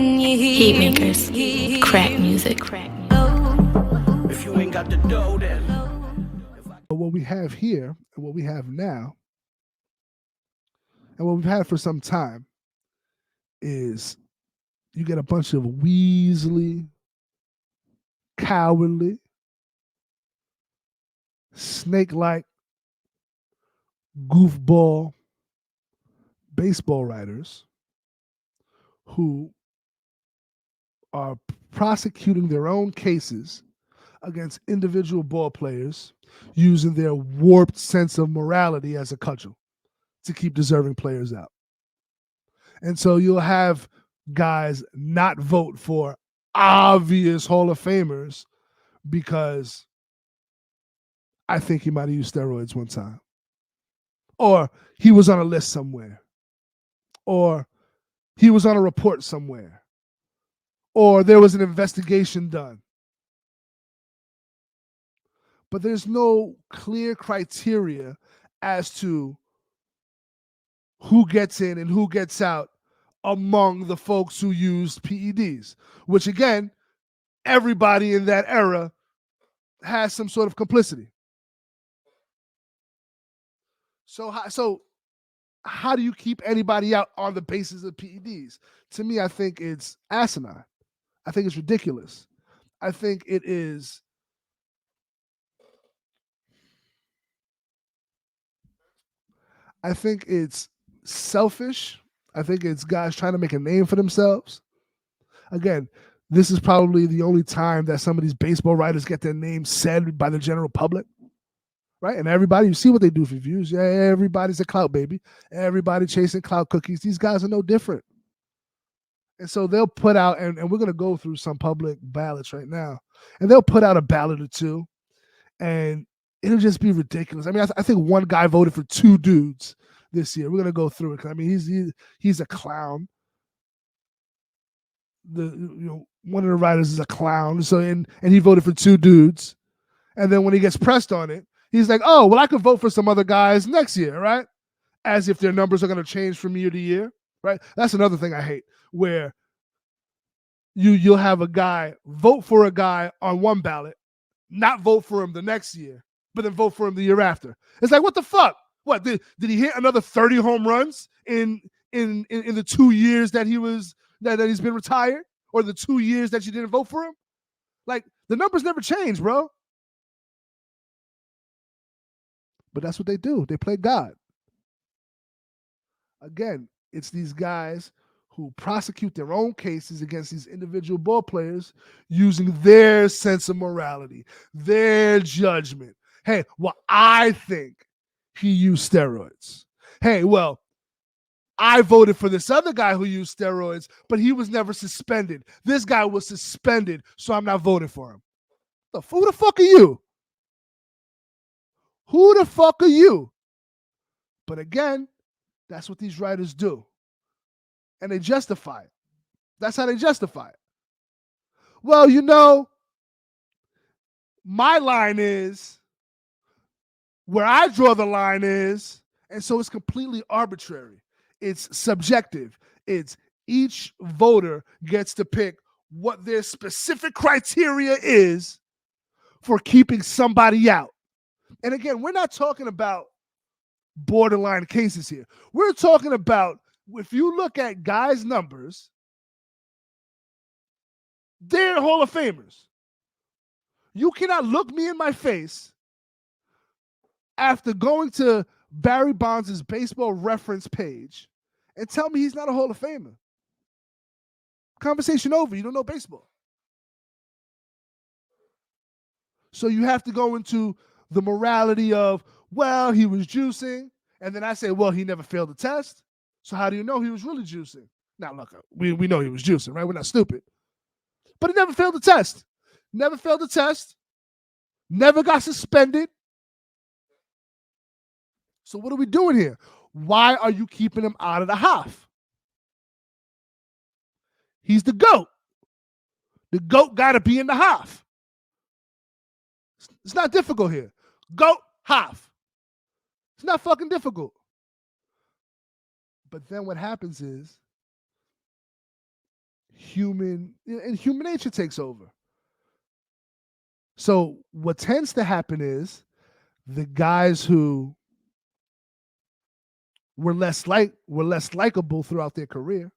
Heat makers, crack music. If you ain't got the dough, then What we have here, and what we have now, and what we've had for some time, is you get a bunch of weaselly, cowardly, snake-like, goofball baseball writers who are prosecuting their own cases against individual ball players using their warped sense of morality as a cudgel to keep deserving players out. And so you'll have guys not vote for obvious Hall of Famers because I think he might have used steroids one time, or he was on a list somewhere, or he was on a report somewhere, or there was an investigation done. But there's no clear criteria as to who gets in and who gets out among the folks who used PEDs, which again, everybody in that era has some sort of complicity. So how do you keep anybody out on the basis of PEDs? To me, I think it's asinine. I think it's ridiculous. I think it is selfish. I think it's guys trying to make a name for themselves. Again, this is probably the only time that some of these baseball writers get their names said by the general public, right? And everybody, you see what they do for views. Yeah, everybody's a clout baby. Everybody chasing clout cookies. These guys are no different. And so they'll put out, and we're going to go through some public ballots right now, and they'll put out a ballot or two, and it'll just be ridiculous. I mean, I think one guy voted for two dudes this year. We're going to go through it because I mean, he's a clown. One of the writers is a clown. So and he voted for two dudes, and then when he gets pressed on it, he's like, "Oh, well, I could vote for some other guys next year, right?" As if their numbers are going to change from year to year, right? That's another thing I hate, where you'll have a guy vote for a guy on one ballot, not vote for him the next year, but then vote for him the year after. It's like, what the fuck? What did he hit another 30 home runs in the 2 years that he's been retired, or the 2 years that you didn't vote for him? Like, the numbers never change, bro. But that's what they do. They play God. Again, it's these guys who prosecute their own cases against these individual ball players using their sense of morality, their judgment. Hey, well, I think he used steroids. Hey, well, I voted for this other guy who used steroids, but he was never suspended. This guy was suspended, so I'm not voting for him. Who the fuck are you? Who the fuck are you? But again, that's what these writers do. And they justify it. That's how they justify it. Well, my line is where I draw the line is, and so it's completely arbitrary. It's subjective. It's each voter gets to pick what their specific criteria is for keeping somebody out. And again, we're not talking about borderline cases here. We're talking about, if you look at guys' numbers, they're Hall of Famers. You cannot look me in my face after going to Barry Bonds' baseball reference page and tell me he's not a Hall of Famer. Conversation over. You don't know baseball. So you have to go into the morality of, well, he was juicing. And then I say, well, he never failed the test. So how do you know he was really juicing? Now, look, we know he was juicing, right? We're not stupid. But he never failed the test. Never failed the test. Never got suspended. So what are we doing here? Why are you keeping him out of the half? He's the GOAT. The GOAT got to be in the half. It's not difficult here. GOAT, half. It's not fucking difficult. But then what happens is human nature takes over. So what tends to happen is the guys who were less likable throughout their career,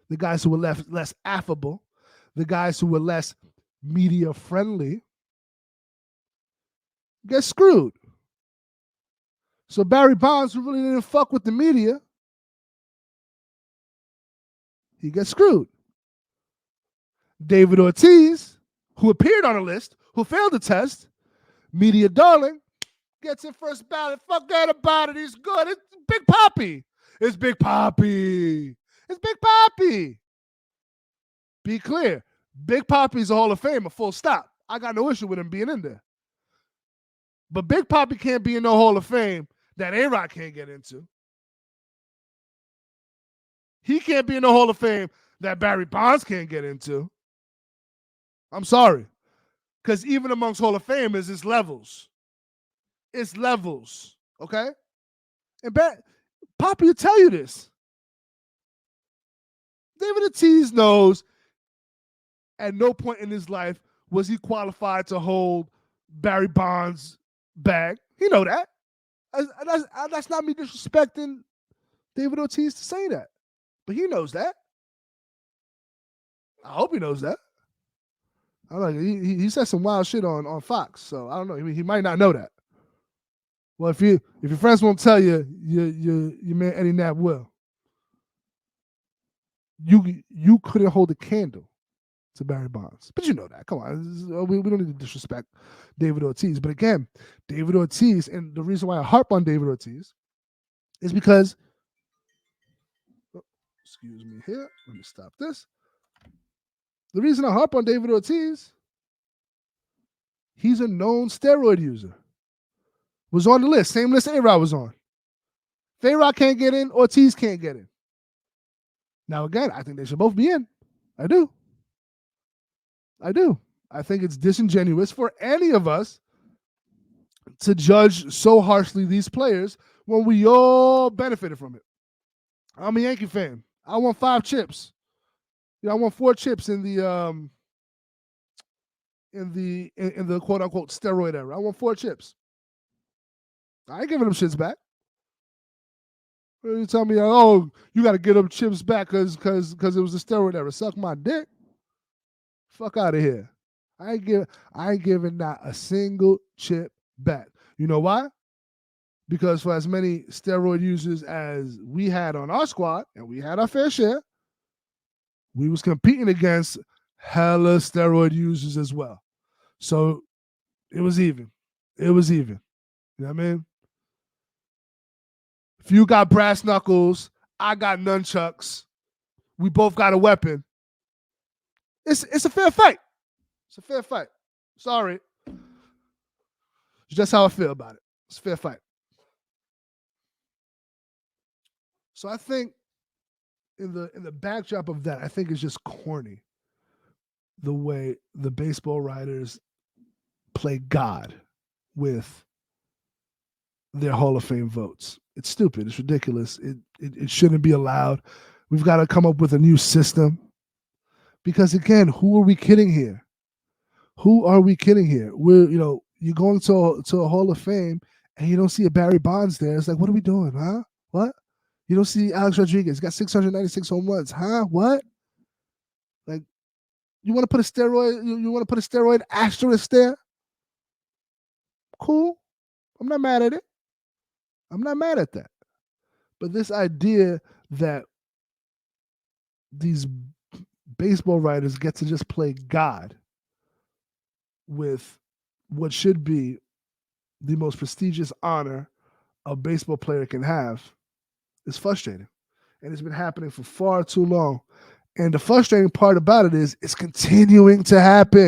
the guys who were less affable, the guys who were less media friendly get screwed. So Barry Bonds, who really didn't fuck with the media, he gets screwed. David Ortiz, who appeared on a list, who failed the test, media darling, gets in first ballot. Forget about it. He's good. It's Big Papi. It's Big Papi. It's Big Papi. Be clear. Big Papi's a Hall of Famer, full stop. I got no issue with him being in there. But Big Papi can't be in no Hall of Fame that A-Rod can't get into. He can't be in the Hall of Fame that Barry Bonds can't get into. I'm sorry. Because even amongst Hall of Famers, it's levels. It's levels. Okay? And Papi will tell you this. David Ortiz knows at no point in his life was he qualified to hold Barry Bonds' bag. He know that. That's not me disrespecting David Ortiz to say that. But he knows that. I hope he knows that. I don't know. He said some wild shit on Fox, so I don't know. He might not know that. Well, if your friends won't tell you, your man Eddie Knapp will. You couldn't hold a candle to Barry Bonds, but you know that. Come on, we don't need to disrespect David Ortiz. But again, David Ortiz, and the reason why I harp on David Ortiz is because, excuse me here. Let me stop this. The reason I harp on David Ortiz, he's a known steroid user. Was on the list, same list A-Rod was on. If A-Rod can't get in, Ortiz can't get in. Now again, I think they should both be in. I do. I think it's disingenuous for any of us to judge so harshly these players when we all benefited from it. I'm a Yankee fan. I won 5 chips. I won 4 chips in the quote unquote steroid era. I won 4 chips. I ain't giving them shits back. You tell me, oh, you got to get them chips back because it was the steroid era. Suck my dick. Fuck out of here. I ain't giving not a single chip back. You know why? Because for as many steroid users as we had on our squad, and we had our fair share, we was competing against hella steroid users as well. So it was even. You know what I mean? If you got brass knuckles, I got nunchucks. We both got a weapon. It's a fair fight. It's a fair fight. Sorry. It's just how I feel about it. It's a fair fight. So I think in the backdrop of that, I think it's just corny the way the baseball writers play God with their Hall of Fame votes. It's stupid. It's ridiculous. It shouldn't be allowed. We've got to come up with a new system. Because again, who are we kidding here? We're, you're going to a Hall of Fame and you don't see a Barry Bonds there. It's like, what are we doing, huh? What? You don't see Alex Rodriguez got 696 home runs, huh? What? Like, you want to put a steroid? You want to put a steroid asterisk there? Cool. I'm not mad at it. I'm not mad at that. But this idea that these baseball writers get to just play God with what should be the most prestigious honor a baseball player can have is frustrating. And it's been happening for far too long. And the frustrating part about it is it's continuing to happen.